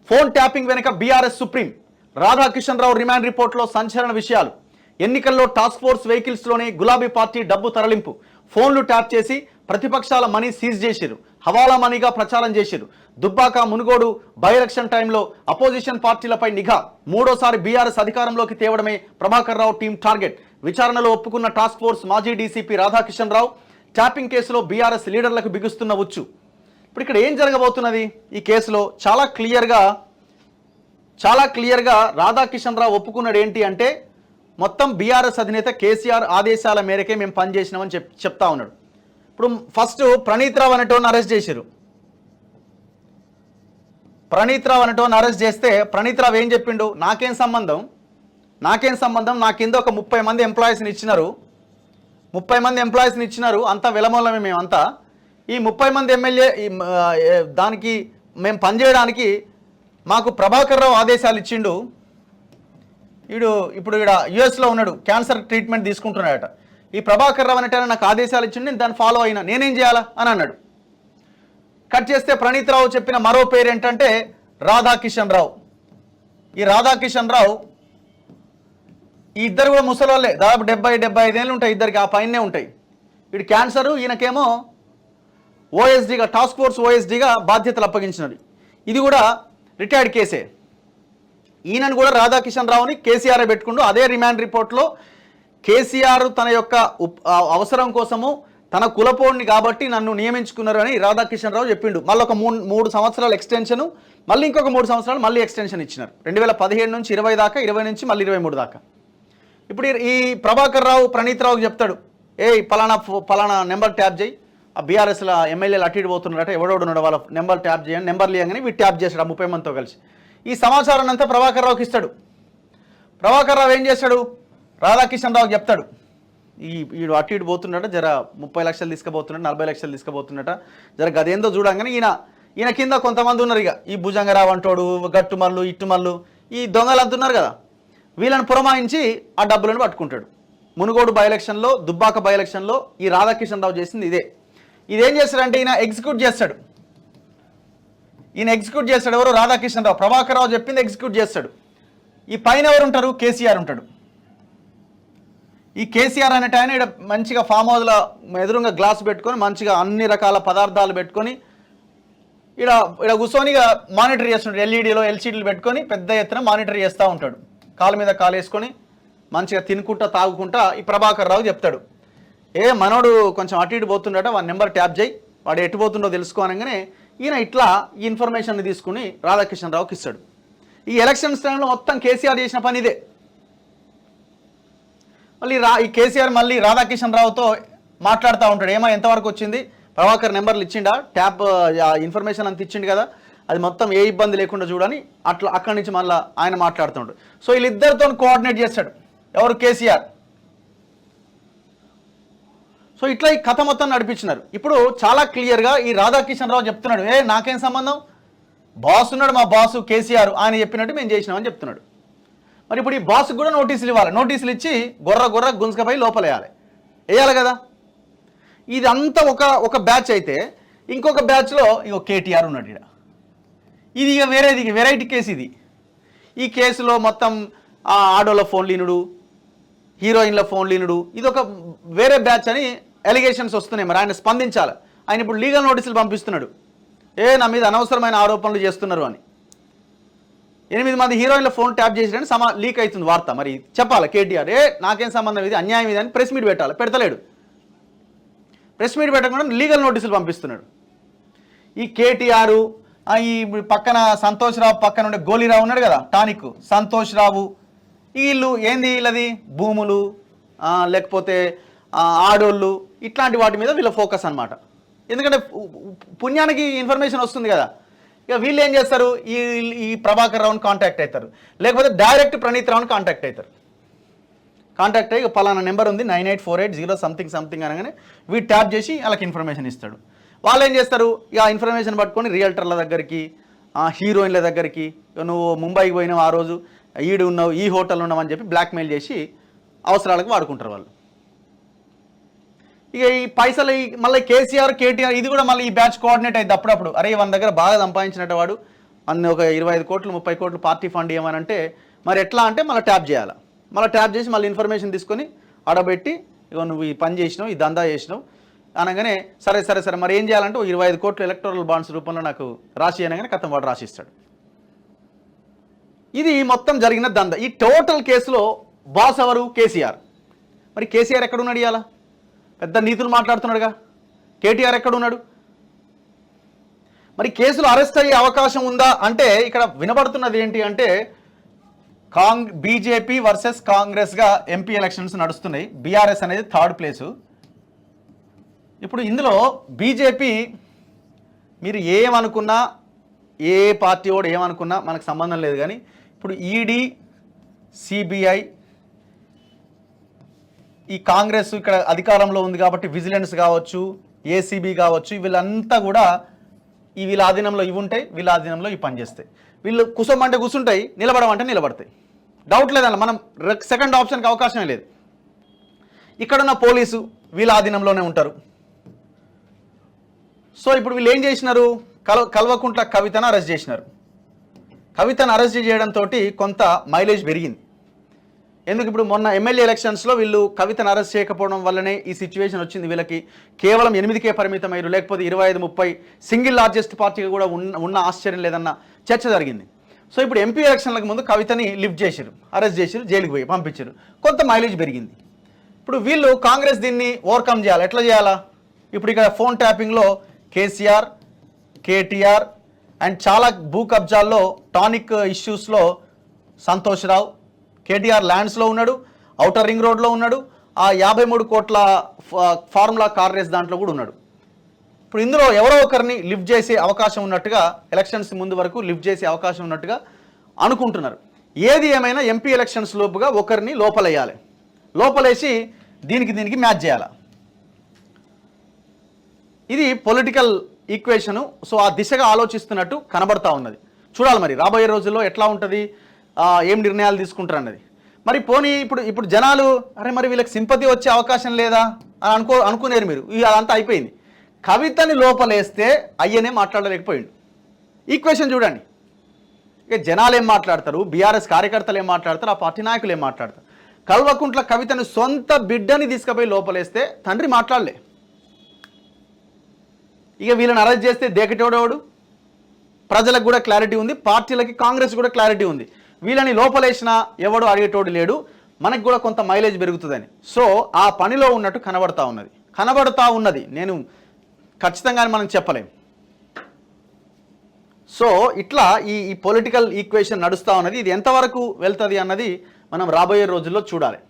Phone tapping వెనుక BRS supreme Radhakishan రావు remand రిపోర్టులో సంచలన విషయాలు. ఎన్నికల్లో టాస్క్ ఫోర్స్ వెహికల్స్లోనే గులాబీ పార్టీ డబ్బు తరలింపు, ఫోన్లు ట్యాప్ చేసి ప్రతిపక్షాల మనీ సీజ్ చేసిరు, హవాలా మనీగా ప్రచారం చేసిరు. దుబ్బాక మునుగోడు బై ఎలక్షన్ టైంలో అపోజిషన్ పార్టీలపై నిఘా, మూడోసారి బీఆర్ఎస్ అధికారంలోకి తేవడమే ప్రభాకర్ రావు టీం టార్గెట్. విచారణలో ఒప్పుకున్న టాస్క్ ఫోర్స్ మాజీ డీసీపీ రాధాకిషన్ రావు. ట్యాపింగ్ కేసులో బీఆర్ఎస్ లీడర్లకు బిగుస్తున్న ఉచ్చు. ఇప్పుడు ఇక్కడ ఏం జరగబోతున్నది? ఈ కేసులో చాలా క్లియర్గా రాధాకిషన్ రావు ఒప్పుకున్నాడు. ఏంటి అంటే మొత్తం బీఆర్ఎస్ అధినేత కేసీఆర్ ఆదేశాల మేరకే మేము పనిచేసినామని చెప్తా ఉన్నాడు. ఇప్పుడు ఫస్ట్ ప్రణీత్ రావు అనేటోని అరెస్ట్ చేశారు. ప్రణీత్ రావు అనేటోని అరెస్ట్ చేస్తే ప్రణీత్ రావు ఏం చెప్పిండు? నాకేం సంబంధం, నా కింద ఒక 30 మంది ఎంప్లాయీస్ని ఇచ్చినారు, 30 మంది ఎంప్లాయీస్ని ఇచ్చినారు, అంతా విలమూలమే మేమంతా. ఈ 30 మంది ఎమ్మెల్యే దానికి మేము పనిచేయడానికి మాకు ప్రభాకర్ రావు ఆదేశాలు ఇచ్చిండు. ఇప్పుడు యుఎస్లో ఉన్నాడు, క్యాన్సర్ ట్రీట్మెంట్ తీసుకుంటున్నాడట. ఈ ప్రభాకర్ రావు అనేట నాకు ఆదేశాలు ఇచ్చిండు, నేను దాన్ని ఫాలో అయినా, నేనేం చేయాలా అని అన్నాడు. కట్ చేస్తే ప్రణీత్ రావు చెప్పిన మరో పేరు ఏంటంటే రాధాకిషన్ రావు. ఈ రాధాకిషన్ రావు ఈ ఇద్దరు కూడా ముసలోళ్ళే, దాదాపు 70-75 ఏళ్ళు ఉంటాయి ఇద్దరికి, ఆ పైనే ఉంటాయి. వీడు క్యాన్సరు, ఈయనకేమో ఓఎస్డీగా టాస్క్ ఫోర్స్ ఓఎస్డీగా బాధ్యతలు అప్పగించినది. ఇది కూడా రిటైర్డ్ కేసే. ఈయనను కూడా రాధాకిషన్ రావుని కేసీఆర్ పెట్టుకుంటూ అదే రిమాండ్ రిపోర్ట్లో కేసీఆర్ తన యొక్క అవసరం కోసము తన కులపోడిని కాబట్టి నన్ను నియమించుకున్నారు అని రాధాకిషన్ రావు చెప్పిండు. మళ్ళీ ఒక 3 సంవత్సరాల ఎక్స్టెన్షను, మళ్ళీ ఇంకొక 3 సంవత్సరాలు మళ్ళీ ఎక్స్టెన్షన్ ఇచ్చినారు. 2017 నుంచి 20 దాకా, 20 నుంచి మళ్ళీ 23 దాకా. ఇప్పుడు ఈ ప్రభాకర్ రావు ప్రణీత్ రావుకి చెప్తాడు, పలానా నెంబర్ ట్యాప్ చేయి, ఆ బీఆర్ఎస్ల ఎమ్మెల్యేలు అటు ఇటు పోతున్నారట, ఎవడోడున్నాడు వాళ్ళ నెంబర్ ట్యాప్ చేయండి, నెంబర్ లేయగానే వీడు ట్యాప్ చేశాడు ఆ 30 మందితో కలిసి. ఈ సమాచారాన్ని అంతా ప్రభాకర్ రావుకి ఇస్తాడు. ప్రభాకర్ రావు ఏం చేస్తాడు? రాధాకిషన్ రావుకి చెప్తాడు, వీడు అటు ఇటు పోతున్నట, జర 30 లక్షలు తీసుకుపోతున్నట్టు, 40 లక్షలు తీసుకుపోతున్నట, జర గదేందో చూడంగానే ఈయన కింద కొంతమంది ఉన్నారు. ఇక ఈ భుజంగరావు అంటోడు, గట్టుమల్లు, ఇట్టుమల్లు, ఈ దొంగలు అంటున్నారు కదా, వీళ్ళని పురమాయించి ఆ డబ్బులను పట్టుకుంటాడు. మునుగోడు బై ఎలక్షన్లో, దుబ్బాక బై ఎలక్షన్లో ఈ రాధాకిషన్ రావు చేసింది ఇదేం చేస్తాడంటే ఈయన ఎగ్జిక్యూట్ చేస్తాడు. ఎవరు? రాధాకిషన్ రావు. ప్రభాకర్ రావు చెప్పింది ఎగ్జిక్యూట్ చేస్తాడు. ఈ పైన ఎవరు ఉంటారు? కేసీఆర్ ఉంటాడు. ఈ కేసీఆర్ అనేట ఆయన ఇక్కడ మంచిగా ఫామ్ హౌస్లో ఎదురుగా గ్లాస్ పెట్టుకొని మంచిగా అన్ని రకాల పదార్థాలు పెట్టుకొని ఇక్కడ కూర్చొని మానిటర్ చేస్తుంటాడు. ఎల్ఈడీలో ఎల్సీడీలు పెట్టుకొని పెద్ద ఎత్తున మానిటర్ చేస్తూ ఉంటాడు. కాలు మీద కాలు వేసుకొని మంచిగా తినుకుంటా తాగుకుంటా ఈ ప్రభాకర్ రావు చెప్తాడు, మనోడు కొంచెం అటు ఇటు పోతుండట, వాడి నెంబర్ ట్యాప్ చేయి, వాడు ఎటు పోతుండో తెలుసుకోనగానే ఈయన ఇట్లా ఈ ఇన్ఫర్మేషన్ తీసుకుని రాధాకిషన్ రావుకి ఇస్తాడు. ఈ ఎలక్షన్స్ టైంలో మొత్తం కేసీఆర్ చేసిన పని ఇదే. మళ్ళీ ఈ కేసీఆర్ మళ్ళీ రాధాకిషన్ రావుతో మాట్లాడుతూ ఉంటాడు, ఎంతవరకు వచ్చింది, ప్రభాకర్ నెంబర్లు ఇచ్చిండా, ట్యాప్ ఇన్ఫర్మేషన్ అంత ఇచ్చిండు కదా, అది మొత్తం ఏ ఇబ్బంది లేకుండా చూడని అట్లా అక్కడి నుంచి మళ్ళీ ఆయన మాట్లాడుతుంటాడు. సో వీళ్ళిద్దరితో కోఆర్డినేట్ చేస్తాడు ఎవరు? కేసీఆర్. సో ఇట్లా ఈ కథ మొత్తం నడిపించినారు. ఇప్పుడు చాలా క్లియర్గా ఈ రాధాకిషన్ రావు చెప్తున్నాడు, నాకేం సంబంధం, బాస్ ఉన్నాడు, మా బాసు కేసీఆర్, ఆయన చెప్పినట్టు మేము చేసినామని చెప్తున్నాడు. మరి ఇప్పుడు ఈ బాస్కి కూడా నోటీసులు ఇవ్వాలి, నోటీసులు ఇచ్చి గొర్ర గుంజకపై వేయాలి కదా. ఇదంతా ఒక బ్యాచ్ అయితే ఇంకొక బ్యాచ్లో కేటీఆర్ ఉన్నాడు. ఇది ఇక వెరైటీ కేసు ఇది. ఈ కేసులో మొత్తం ఆడోళ్ళ ఫోన్ లీనుడు, హీరోయిన్ల ఫోన్ లీనుడు, ఇది ఒక వేరే బ్యాచ్ అని ఎలిగేషన్స్ వస్తున్నాయి. మరి ఆయన స్పందించాలి. ఆయన ఇప్పుడు లీగల్ నోటీసులు పంపిస్తున్నాడు, నా మీద అనవసరమైన ఆరోపణలు చేస్తున్నారు అని. 8 మంది హీరోయిన్ల ఫోన్ ట్యాప్ చేసిరని లీక్ అవుతుంది వార్త. మరి చెప్పాలి కేటీఆర్, నాకేం సంబంధం, ఇది అన్యాయం ఇది అని ప్రెస్ మీట్ పెట్టాలి, పెడతలేడు. ప్రెస్ మీట్ పెట్టకుండా లీగల్ నోటీసులు పంపిస్తున్నాడు. ఈ కేటీఆర్ ఈ పక్కన సంతోష్ రావు పక్కన ఉండే గోలీరావు ఉన్నాడు కదా, టానిక్ సంతోష్ రావు, వీళ్ళది భూములు లేకపోతే ఆడోళ్ళు ఇట్లాంటి వాటి మీద వీళ్ళ ఫోకస్ అనమాట. ఎందుకంటే పుణ్యానికి ఇన్ఫర్మేషన్ వస్తుంది కదా. ఇక వీళ్ళు ఏం చేస్తారు, ఈ ప్రభాకర్ రావుని కాంటాక్ట్ అవుతారు, లేకపోతే డైరెక్ట్ ప్రణీత్ రావుని కాంటాక్ట్ అయ్యి పలానా నెంబర్ ఉంది 9848 సంథింగ్ అనగానే వీడు ట్యాప్ చేసి వాళ్ళకి ఇన్ఫర్మేషన్ ఇస్తాడు. వాళ్ళు ఏం చేస్తారు, ఇక ఇన్ఫర్మేషన్ పట్టుకొని రియల్టర్ల దగ్గరికి, హీరోయిన్ల దగ్గరికి, నువ్వు ముంబైకి పోయినావు, ఆ రోజు ఉన్నావు, ఈ హోటల్ ఉన్నావు అని చెప్పి బ్లాక్మెయిల్ చేసి అవసరాలకు వాడుకుంటారు వాళ్ళు. ఇక ఈ పైసలు మళ్ళీ కేసీఆర్ కేటీఆర్ ఇది కూడా మళ్ళీ ఈ బ్యాచ్ కోఆర్డినేట్ అయింది అప్పుడప్పుడు. అరే మన దగ్గర బాగా సంపాదించినట్టు వాడు అన్ని ఒక 25 కోట్లు 30 కోట్లు పార్టీ ఫండ్ ఇవ్వమనంటే మరి ఎట్లా అంటే మళ్ళీ ట్యాప్ చేయాలి, మళ్ళీ ట్యాప్ చేసి మళ్ళీ ఇన్ఫర్మేషన్ తీసుకొని ఆడబెట్టి ఇగో నువ్వు ఈ పని చేసినావు, ఈ దందా చేసినావు అనగానే సరే సరే సరే మరి ఏం చేయాలంటే 25 కోట్లు ఎలక్టోరల్ బాండ్స్ రూపంలో నాకు రాసి అనగానే కథం వాడు రాసిస్తాడు. ఇది మొత్తం జరిగిన దందా. ఈ టోటల్ కేసులో బాస్ ఎవరు? కేసీఆర్. మరి కేసీఆర్ ఎక్కడున్నాడు? ఇవాళ పెద్ద నీతులు మాట్లాడుతున్నాడుగా. కేటీఆర్ ఎక్కడున్నాడు? మరి కేసులు అరెస్ట్ అయ్యే అవకాశం ఉందా అంటే ఇక్కడ వినబడుతున్నది ఏంటి అంటే బీజేపీ వర్సెస్ కాంగ్రెస్గా ఎంపీ ఎలక్షన్స్ నడుస్తున్నాయి. బీఆర్ఎస్ అనేది థర్డ్ ప్లేసు. ఇప్పుడు ఇందులో బీజేపీ మీరు ఏమనుకున్నా, ఏ పార్టీ వాడు ఏమనుకున్నా మనకు సంబంధం లేదు, కానీ ఇప్పుడు ఈడీ, సిబిఐ, ఈ కాంగ్రెస్ ఇక్కడ అధికారంలో ఉంది కాబట్టి విజిలెన్స్ కావచ్చు, ఏసీబీ కావచ్చు, వీళ్ళంతా కూడా వీళ్ళ ఆధీనంలో ఇవి ఉంటాయి, వీళ్ళ ఆధీనంలో ఇవి పనిచేస్తాయి. వీళ్ళు కూసోమంటే కూర్చుంటాయి, నిలబడమంటే నిలబడతాయి. డౌట్ లేదన్న, మనం సెకండ్ ఆప్షన్కి అవకాశమే లేదు. ఇక్కడున్న పోలీసు వీళ్ళ ఆధీనంలోనే ఉంటారు. సో ఇప్పుడు వీళ్ళు ఏం చేసినారు? కల్వకుంట్ల కవితను అరెస్ట్ చేసినారు. కవితను అరెస్ట్ చేయడంతో కొంత మైలేజ్ పెరిగింది. ఎందుకు? ఇప్పుడు మొన్న ఎమ్మెల్యే ఎలక్షన్స్లో వీళ్ళు కవితను అరెస్ట్ చేయకపోవడం వల్లనే ఈ సిచ్యువేషన్ వచ్చింది. వీళ్ళకి కేవలం 8కే పరిమితమయ్యారు, లేకపోతే 25-30 సింగిల్ లార్జెస్ట్ పార్టీగా కూడా ఉన్న ఆశ్చర్యం లేదన్న చర్చ జరిగింది. సో ఇప్పుడు ఎంపీ ఎలక్షన్లకు ముందు కవితని లిఫ్ట్ చేశారు, అరెస్ట్ చేశారు, జైలుకి పోయి పంపించారు, కొంత మైలేజ్ పెరిగింది. ఇప్పుడు వీళ్ళు కాంగ్రెస్ దీన్ని ఓవర్కమ్ చేయాలి. ఎట్లా చేయాలా? ఇప్పుడు ఇక్కడ ఫోన్ ట్యాపింగ్లో కేసీఆర్, కేటీఆర్ అండ్ చాలా భూ కబ్జాల్లో టానిక్ ఇష్యూస్లో సంతోష్ రావు, కేటీఆర్ ల్యాండ్స్లో ఉన్నాడు, ఔటర్ రింగ్ రోడ్లో ఉన్నాడు, ఆ 53 కోట్ల ఫార్ములా కార్ రేస్ దాంట్లో కూడా ఉన్నాడు. ఇప్పుడు ఇందులో ఎవరో ఒకరిని లిఫ్ట్ చేసే అవకాశం ఉన్నట్టుగా, ఎలక్షన్స్ ముందు వరకు లిఫ్ట్ చేసే అవకాశం ఉన్నట్టుగా అనుకుంటున్నారు. ఏది ఏమైనా ఎంపీ ఎలక్షన్స్ లోపుగా ఒకరిని లోపలేయాలి, లోపలేసి దీనికి మ్యాచ్ చేయాలి. ఇది పొలిటికల్ ఈక్వేషను. సో ఆ దిశగా ఆలోచిస్తున్నట్టు కనబడతా ఉన్నది. చూడాలి మరి రాబోయే రోజుల్లో ఎట్లా ఉంటుంది, ఏం నిర్ణయాలు తీసుకుంటారు అన్నది. మరి పోనీ ఇప్పుడు జనాలు అరే మరి వీళ్ళకి సింపతి వచ్చే అవకాశం లేదా అని అనుకునేరు మీరు. అదంతా అయిపోయింది. కవితని లోపలేస్తే అయ్యనే మాట్లాడలేకపోయిండు. ఈక్వేషన్ చూడండి. ఇక జనాలు ఏం మాట్లాడతారు, బీఆర్ఎస్ కార్యకర్తలు ఏం మాట్లాడతారు, ఆ పార్టీ నాయకులు ఏం మాట్లాడతారు. కల్వకుంట్ల కవితను సొంత బిడ్డని తీసుకుపోయి లోపలేస్తే తండ్రి మాట్లాడలే. ఇక వీళ్ళని అరెస్ట్ చేస్తే దేకటోడేవాడు? ప్రజలకు కూడా క్లారిటీ ఉంది, పార్టీలకి కాంగ్రెస్ కూడా క్లారిటీ ఉంది. వీళ్ళని లోపలేసినా ఎవడు అడిగేటోడు లేడు, మనకు కూడా కొంత మైలేజ్ పెరుగుతుందని. సో ఆ పనిలో ఉన్నట్టు కనబడతా ఉన్నది. నేను ఖచ్చితంగానే మనం చెప్పలేం. సో ఇట్లా ఈ పొలిటికల్ ఈక్వేషన్ నడుస్తూ ఉన్నది. ఇది ఎంతవరకు వెళ్తుంది అన్నది మనం రాబోయే రోజుల్లో చూడాలి.